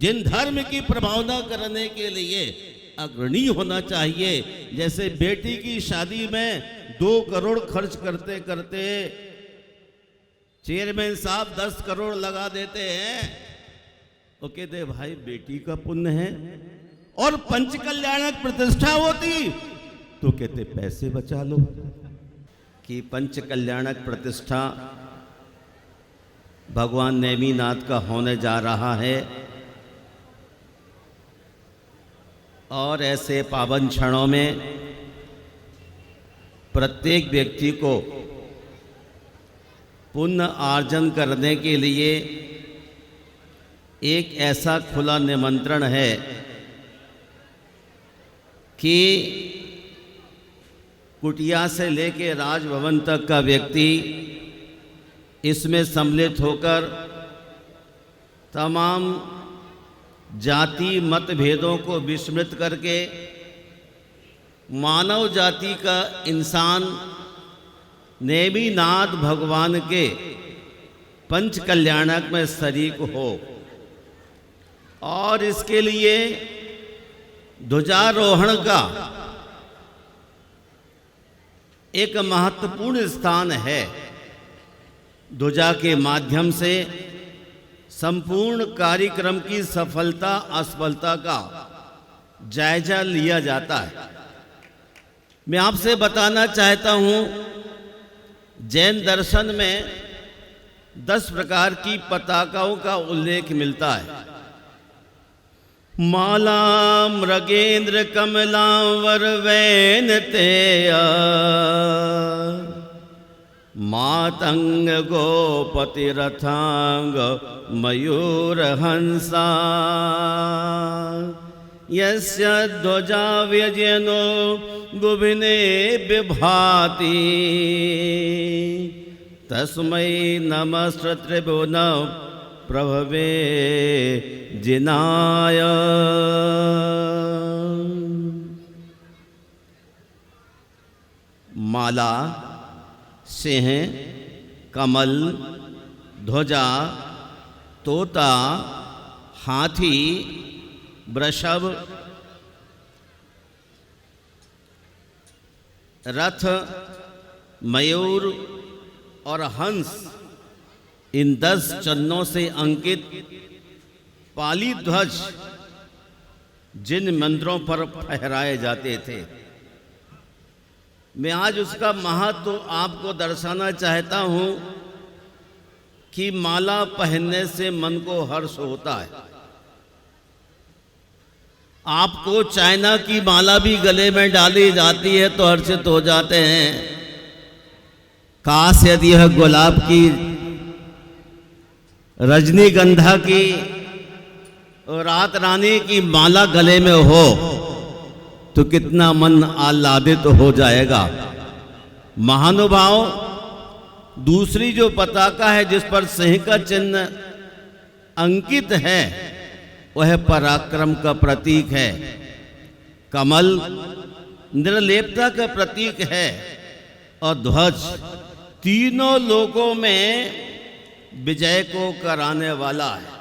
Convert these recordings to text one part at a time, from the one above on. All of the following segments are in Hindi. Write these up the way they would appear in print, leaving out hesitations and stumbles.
जिन धर्म की प्रभावना करने के लिए अग्रणी होना चाहिए। जैसे बेटी की शादी में 2 करोड़ खर्च करते करते चेयरमैन साहब 10 करोड़ लगा देते हैं, वो कहते भाई बेटी का पुण्य है। और पंच कल्याणक प्रतिष्ठा होती तो कहते पैसे बचा लो। कि पंच कल्याणक प्रतिष्ठा भगवान नेमिनाथ का होने जा रहा है और ऐसे पावन क्षणों में प्रत्येक व्यक्ति को पुण्य अर्जन करने के लिए एक ऐसा खुला निमंत्रण है कि कुटिया से लेकर राजभवन तक का व्यक्ति इसमें सम्मिलित होकर तमाम जाति मतभेदों को विस्मृत करके मानव जाति का इंसान नेमिनाथ भगवान के पंच कल्याणक में शरीक हो। और इसके लिए ध्वजारोहण का एक महत्वपूर्ण स्थान है। ध्वजा के माध्यम से संपूर्ण कार्यक्रम की सफलता असफलता का जायजा लिया जाता है। मैं आपसे बताना चाहता हूं, जैन दर्शन में 10 प्रकार की पताकाओं का उल्लेख मिलता है। माला मृगेंद्र कमलावर वैनतेया, मातंग गोपति रथांग मयूर हंसा, यस्य ध्वजा व्यजनो गुभिने विभाति, तस्मै नमस्ते त्रिभुवन प्रभवे जिनाय। माला, सिंह, कमल, ध्वजा, तोता, हाथी, वृषभ, रथ, मयूर और हंस, इन 10 चन्नों से अंकित पाली ध्वज जिन मंदिरों पर फहराए जाते थे, मैं आज उसका महत्व आपको दर्शाना चाहता हूं कि माला पहनने से मन को हर्ष होता है। आपको चाइना की माला भी गले में डाली जाती है तो हर्षित हो जाते हैं। काश यदि यह गुलाब की, रजनीगंधा की और रात रानी की माला गले में हो तो कितना मन आह्लादित हो जाएगा। महानुभाव, दूसरी जो पताका है जिस पर सिंह का चिन्ह अंकित है वह पराक्रम का प्रतीक है। कमल निर्लेपता का प्रतीक है और ध्वज तीनों लोकों में विजय को कराने वाला है।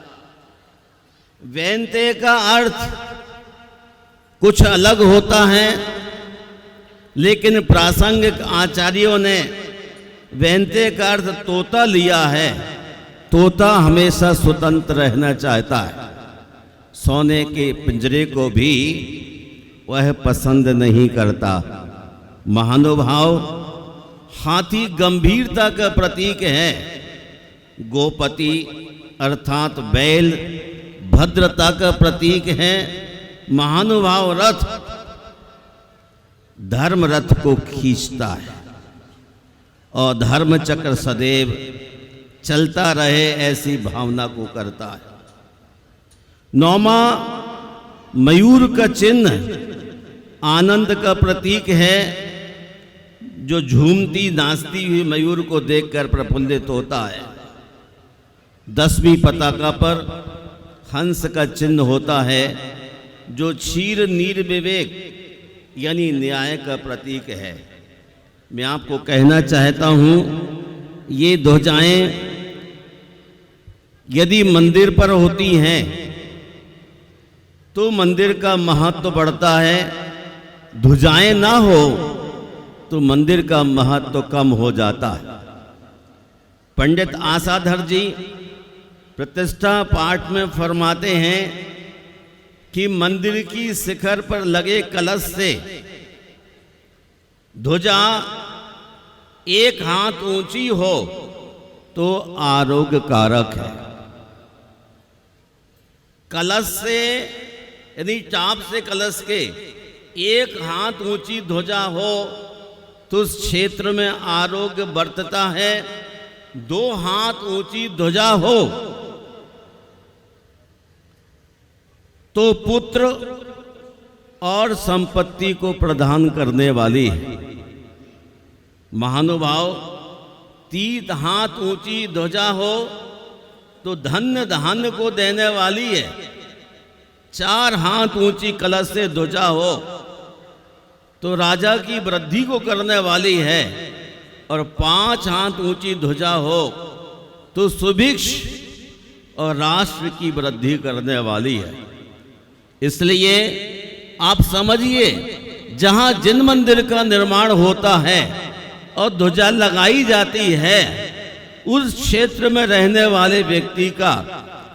वैनते का अर्थ कुछ अलग होता है, लेकिन प्रासंगिक आचार्यों ने वैनते का अर्थ तोता लिया है। तोता हमेशा स्वतंत्र रहना चाहता है, सोने के पिंजरे को भी वह पसंद नहीं करता। महानुभाव, हाथी गंभीरता का प्रतीक है। गोपति अर्थात बैल भद्रता का प्रतीक है। महानुभाव, रथ धर्म रथ को खींचता है और धर्म चक्र सदैव चलता रहे ऐसी भावना को करता है। 9वां मयूर का चिन्ह आनंद का प्रतीक है, जो झूमती नाचती हुई मयूर को देखकर प्रफुल्लित होता है। 10वीं पताका पर हंस का चिन्ह होता है, जो क्षीर नीर विवेक यानी न्याय का प्रतीक है। मैं आपको कहना चाहता हूं, ये ध्वजाएं यदि मंदिर पर होती हैं तो मंदिर का महत्व बढ़ता है, ध्वजाएं ना हो तो मंदिर का महत्व कम हो जाता है। पंडित आसाधर जी प्रतिष्ठा पाठ में फरमाते हैं कि मंदिर की शिखर पर लगे कलश से ध्वजा 1 हाथ ऊंची हो तो आरोग्य कारक है। कलश से यदि चाप से कलश के 1 हाथ ऊंची ध्वजा हो तो उस क्षेत्र में आरोग्य बरतता है। 2 हाथ ऊंची ध्वजा हो तो पुत्र और संपत्ति को प्रदान करने वाली है। महानुभाव 3 हाथ ऊंची ध्वजा हो तो धन्य धान्य को देने वाली है। 4 हाथ ऊंची कलश से ध्वजा हो तो राजा की वृद्धि को करने वाली है, और 5 हाथ ऊंची ध्वजा हो तो सुभिक्ष और राष्ट्र की वृद्धि करने वाली है। इसलिए आप समझिए, जहां जिन मंदिर का निर्माण होता है और ध्वजा लगाई जाती है, उस क्षेत्र में रहने वाले व्यक्ति का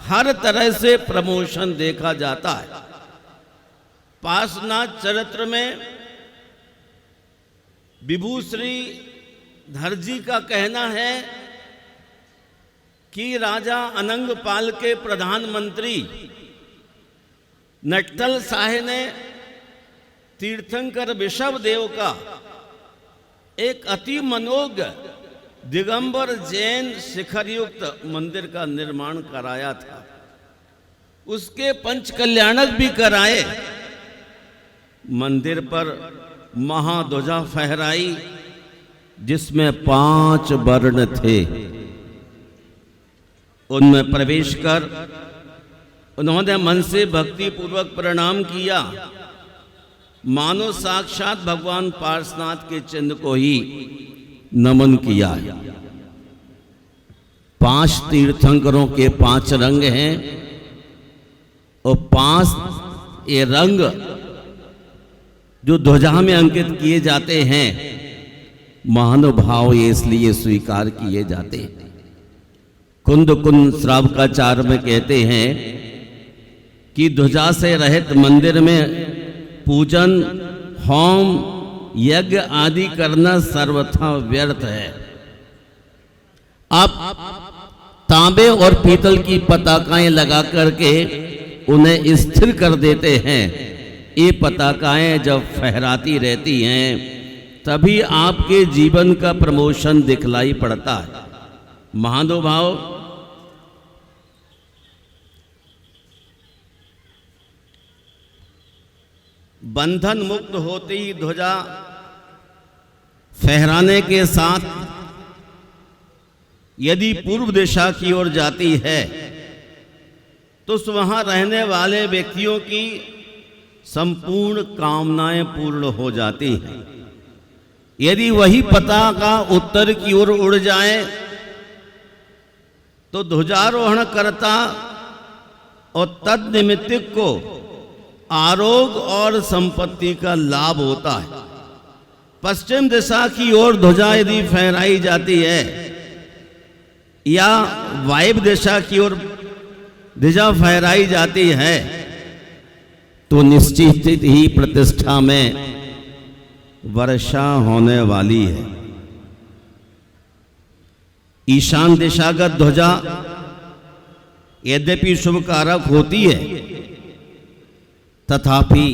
हर तरह से प्रमोशन देखा जाता है। पार्श्वनाथ चरित्र में विभूश्री धर जी का कहना है कि राजा अनंगपाल के प्रधानमंत्री नटतल शाह ने तीर्थंकर विषवदेव का एक अति मनोज्ञ दिगंबर जैन शिखरयुक्त मंदिर का निर्माण कराया था। उसके पंच कल्याणक भी कराए। मंदिर पर महाध्वजा फहराई जिसमें 5 वर्ण थे। उनमें प्रवेश कर उन्होंने मन से भक्ति पूर्वक प्रणाम किया, मानो साक्षात भगवान पार्श्वनाथ के चिन्ह को ही नमन किया। 5 तीर्थंकरों के 5 रंग हैं और 5 ये रंग जो ध्वजा में अंकित किए जाते हैं, महानुभाव ये इसलिए स्वीकार किए जाते हैं। कुंद श्रावकाचार्य में कहते हैं कि ध्वजा से रहित मंदिर में पूजन, होम, यज्ञ आदि करना सर्वथा व्यर्थ है। आप तांबे और पीतल की पताकाएं लगा करके उन्हें स्थिर कर देते हैं। ये पताकाएं जब फहराती रहती हैं तभी आपके जीवन का प्रमोशन दिखलाई पड़ता है। महानुभाव, बंधन मुक्त होती ही ध्वजा फहराने के साथ यदि पूर्व दिशा की ओर जाती है तो वहां रहने वाले व्यक्तियों की संपूर्ण कामनाएं पूर्ण हो जाती हैं। यदि वही पताका उत्तर की ओर उड़ जाए तो ध्वजारोहण करता और तद निमित्तिक को आरोग्य और संपत्ति का लाभ होता है। पश्चिम दिशा की ओर ध्वजा यदि फहराई जाती है या वायव्य दिशा की ओर ध्वजा फहराई जाती है तो निश्चित ही प्रतिष्ठा में वर्षा होने वाली है। ईशान दिशागत ध्वजा यद्यपि शुभ कारक होती है, तथापि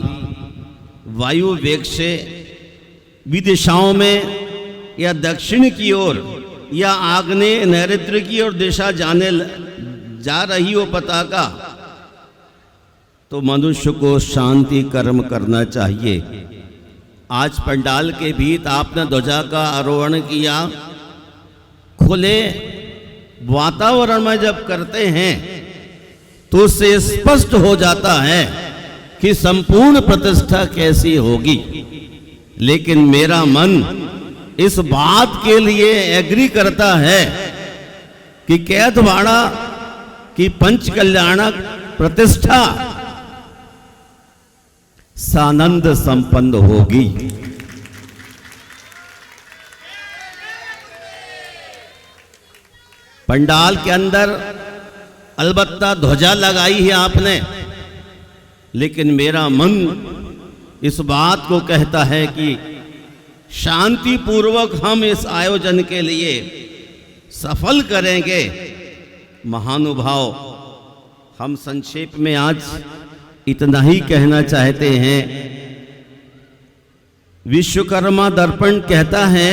वायु वेग से विदिशाओं में या दक्षिण की ओर या आग्नेय नैऋत्य की ओर दिशा जा रही हो पताका, तो मनुष्य को शांति कर्म करना चाहिए। आज पंडाल के भीतर आपने ध्वजा का आरोहण किया, खुले वातावरण में जब करते हैं तो उससे स्पष्ट हो जाता है कि संपूर्ण प्रतिष्ठा कैसी होगी। लेकिन मेरा मन इस बात के लिए एग्री करता है कि कैथवाड़ा की पंच कल्याणक प्रतिष्ठा सानंद संपन्न होगी। पंडाल के अंदर अलबत्ता ध्वजा लगाई है आपने, लेकिन मेरा मन इस बात को कहता है कि शांति पूर्वक हम इस आयोजन के लिए सफल करेंगे। महानुभाव, हम संक्षेप में आज इतना ही कहना चाहते हैं। विश्वकर्मा दर्पण कहता है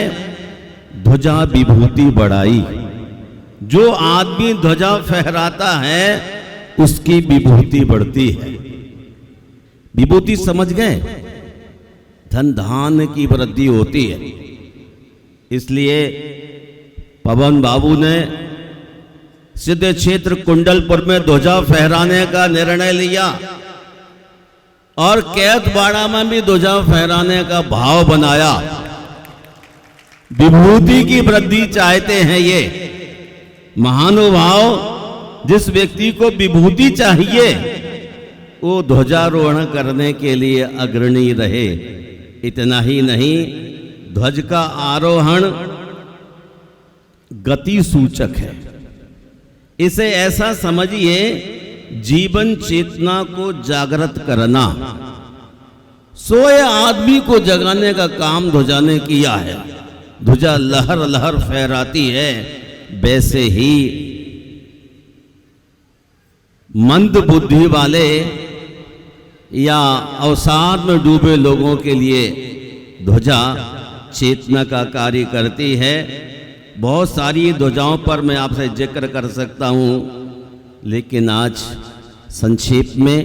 ध्वजा विभूति बढ़ाई। जो आदमी ध्वजा फहराता है उसकी विभूति बढ़ती है। विभूति समझ गए? धन धान्य की वृद्धि होती है। इसलिए पवन बाबू ने सिद्ध क्षेत्र कुंडलपुर में ध्वजा फहराने का निर्णय लिया और कैतबाड़ा में भी ध्वजा फहराने का भाव बनाया। विभूति की वृद्धि चाहते हैं ये महानुभाव। जिस व्यक्ति को विभूति चाहिए वो ध्वजारोहण करने के लिए अग्रणी रहे। इतना ही नहीं, ध्वज का आरोहण गति सूचक है। इसे ऐसा समझिए जीवन चेतना को जागृत करना। सोए आदमी को जगाने का काम ध्वजा ने किया है। ध्वजा लहर लहर फहराती है। वैसे ही मंद बुद्धि वाले या अवसाद में डूबे लोगों के लिए ध्वजा चेतना का कार्य करती है। बहुत सारी ध्वजाओं पर मैं आपसे जिक्र कर सकता हूँ, लेकिन आज संक्षेप में,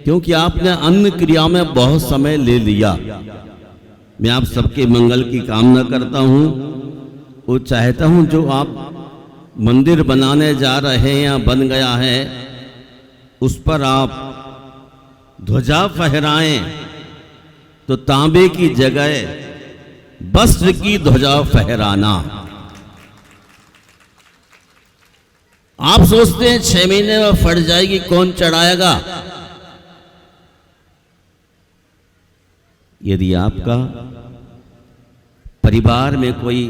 क्योंकि आपने अन्य क्रिया में बहुत समय ले लिया। मैं आप सबके मंगल की कामना करता हूँ। वो चाहता हूँ जो आप मंदिर बनाने जा रहे हैं या बन गया है उस पर आप ध्वजा फहराएं, तो तांबे की जगह वस्त्र की ध्वजा फहराना। आप सोचते हैं 6 महीने में फट जाएगी, कौन चढ़ाएगा? यदि आपका परिवार में कोई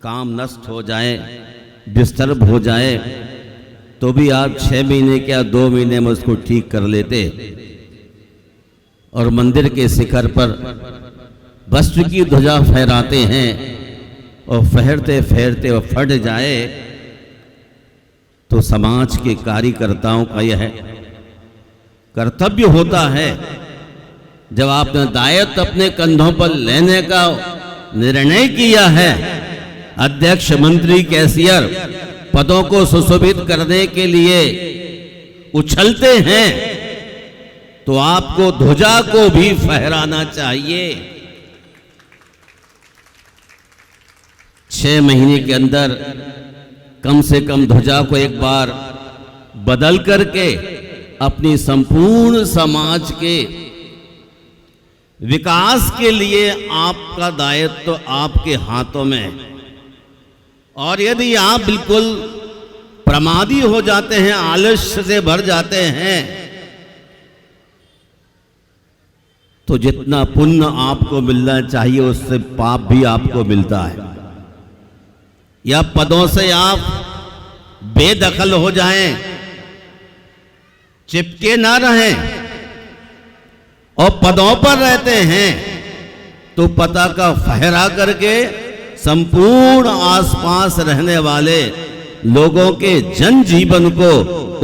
काम नष्ट हो जाए, डिस्टर्ब हो जाए, तो भी आप 6 महीने क्या 2 महीने में उसको ठीक कर लेते और मंदिर के शिखर पर वस्त्र की ध्वजा फहराते हैं। और फहरते फहरते वो फट जाए तो समाज के कार्यकर्ताओं का यह कर्तव्य होता है, जब आपने दायित्व अपने कंधों पर लेने का निर्णय किया है, अध्यक्ष, मंत्री, कैशियर पदों को सुशोभित करने के लिए उछलते हैं, तो आपको ध्वजा को भी फहराना चाहिए। 6 महीने के अंदर कम से कम ध्वजा को एक बार बदल करके अपनी संपूर्ण समाज के विकास के लिए आपका दायित्व तो आपके हाथों में है। और यदि आप बिल्कुल प्रमादी हो जाते हैं, आलस्य से भर जाते हैं, तो जितना पुण्य आपको मिलना चाहिए उससे पाप भी आपको मिलता है। या पदों से आप बेदखल हो जाएं, चिपके ना रहें और पदों पर रहते हैं, तो पताका फहरा करके संपूर्ण आसपास रहने वाले लोगों के जनजीवन को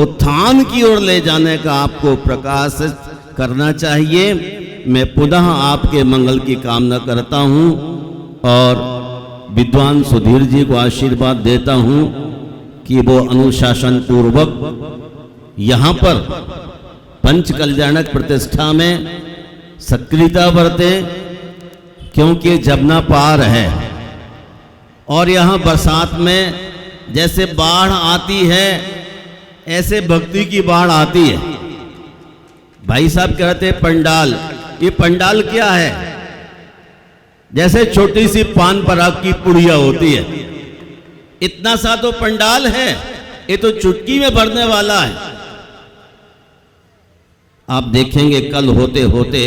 उत्थान की ओर ले जाने का आपको प्रकाशित करना चाहिए। मैं पुनः आपके मंगल की कामना करता हूं और विद्वान सुधीर जी को आशीर्वाद देता हूं कि वो अनुशासन पूर्वक यहां पर पंच कल्याणक प्रतिष्ठा में सक्रियता बरतें, क्योंकि जमुना पार है और यहां बरसात में जैसे बाढ़ आती है ऐसे भक्ति की बाढ़ आती है। भाई साहब कहते हैं पंडाल, ये पंडाल क्या है? जैसे छोटी सी पान पराग की पुड़िया होती है, इतना सा तो पंडाल है, ये तो चुटकी में भरने वाला है। आप देखेंगे कल होते होते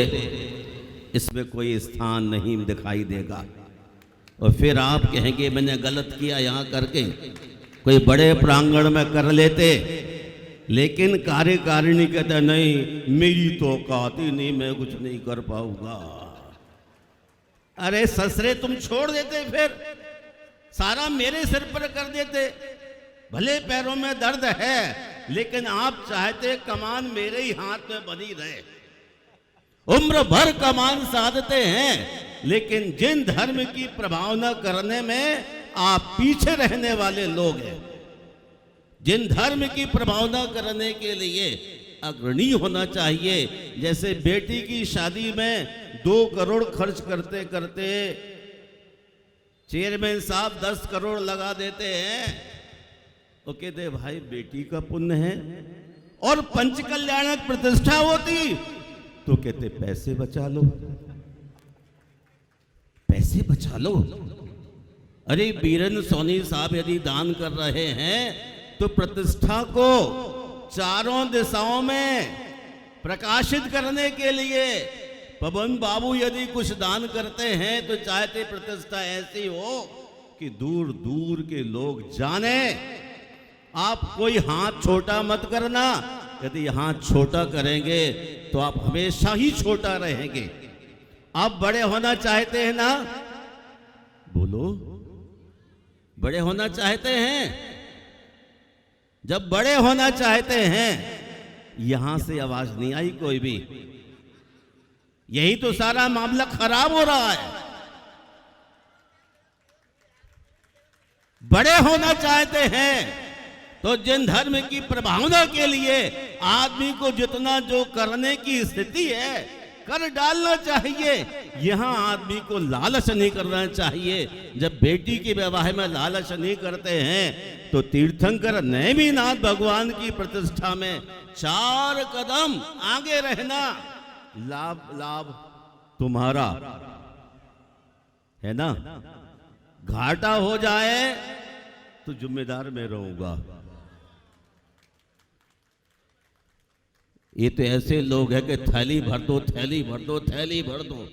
इसमें कोई स्थान नहीं दिखाई देगा, और फिर आप कहेंगे मैंने गलत किया यहाँ करके, कोई बड़े प्रांगण में कर लेते, लेकिन कार्यकारिणी कहते नहीं मेरी तो औकात ही नहीं, मैं कुछ नहीं कर पाऊंगा। अरे ससरे तुम छोड़ देते, फिर सारा मेरे सिर पर कर देते। भले पैरों में दर्द है, लेकिन आप चाहते कमान मेरे ही हाथ में बनी रहे। उम्र भर कमान साधते हैं, लेकिन जिन धर्म की प्रभावना करने में आप पीछे रहने वाले लोग हैं, जिन धर्म की प्रभावना करने के लिए अग्रणी होना चाहिए, जैसे बेटी की शादी में 2 करोड़ खर्च करते करते चेयरमैन साहब 10 करोड़ लगा देते हैं, वो कहते भाई बेटी का पुण्य है, और पंच कल्याणक प्रतिष्ठा होती तो कहते पैसे बचा लो, पैसे बचा लो। अरे बीरन सोनी साहब यदि दान कर रहे हैं तो प्रतिष्ठा को चारों दिशाओं में प्रकाशित करने के लिए, पवन बाबू यदि कुछ दान करते हैं तो चाहते प्रतिष्ठा ऐसी हो कि दूर दूर के लोग जाने। आप कोई हाथ छोटा मत करना, यदि हाथ छोटा करेंगे तो आप हमेशा ही छोटा रहेंगे। आप बड़े होना चाहते हैं ना, बोलो बड़े होना चाहते हैं? जब बड़े होना चाहते हैं, यहां से आवाज नहीं आई कोई भी, यही तो सारा मामला खराब हो रहा है। बड़े होना चाहते हैं तो जिन धर्म की प्रभावना के लिए आदमी को जितना जो करने की स्थिति है कर डालना चाहिए, यहां आदमी को लालच नहीं करना चाहिए। जब बेटी के विवाह में लालच नहीं करते हैं तो तीर्थंकर नेमिनाथ भगवान की प्रतिष्ठा में 4 कदम आगे रहना, लाभ लाभ तुम्हारा है ना। घाटा हो जाए तो जिम्मेदार मैं रहूंगा। ये तो ऐसे लोग हैं कि थैली भर दो, थैली भर दो, थैली भर दो।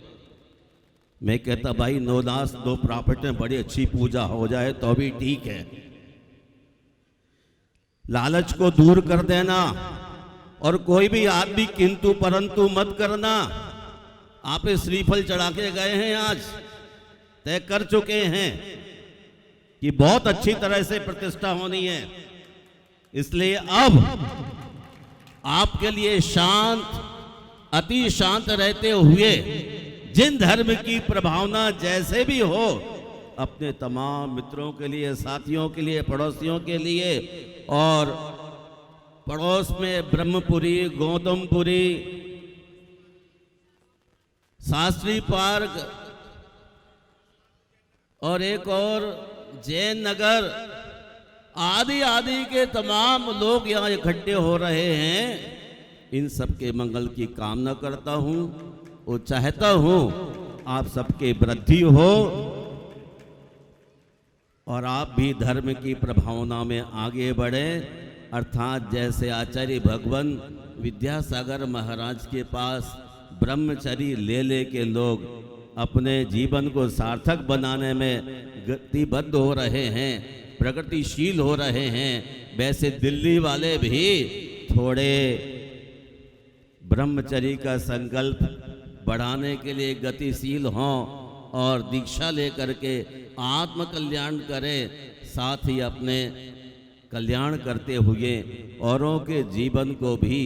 मैं कहता भाई 9 दास 2 प्रॉफिट में बड़ी अच्छी पूजा हो जाए तो भी ठीक है। लालच को दूर कर देना, और कोई भी आदमी किंतु परंतु मत करना। आप श्रीफल चढ़ा के गए हैं, आज तय कर चुके हैं कि बहुत अच्छी तरह से प्रतिष्ठा होनी है, इसलिए अब आपके लिए शांत, अति शांत रहते हुए जिन धर्म की प्रभावना जैसे भी हो, अपने तमाम मित्रों के लिए, साथियों के लिए, पड़ोसियों के लिए, और पड़ोस में ब्रह्मपुरी, गौतमपुरी, शास्त्री पार्क और एक और जैन नगर आदि आदि के तमाम लोग यहाँ इकट्ठे हो रहे हैं। इन सबके मंगल की कामना करता हूँ और चाहता हूँ आप सबके वृद्धि हो और आप भी धर्म की प्रभावना में आगे बढ़ें। अर्थात जैसे आचार्य भगवान विद्यासागर महाराज के पास ब्रह्मचर्य ले के लोग अपने जीवन को सार्थक बनाने में गतिबद्ध हो रहे हैं, प्रगतिशील हो रहे हैं, वैसे दिल्ली वाले भी थोड़े ब्रह्मचर्य का संकल्प बढ़ाने के लिए गतिशील हों और दीक्षा लेकर के आत्म कल्याण करें, साथ ही अपने कल्याण करते हुए औरों के जीवन को भी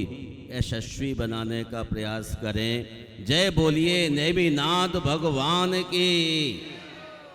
यशस्वी बनाने का प्रयास करें। जय बोलिए नेमिनाथ भगवान की।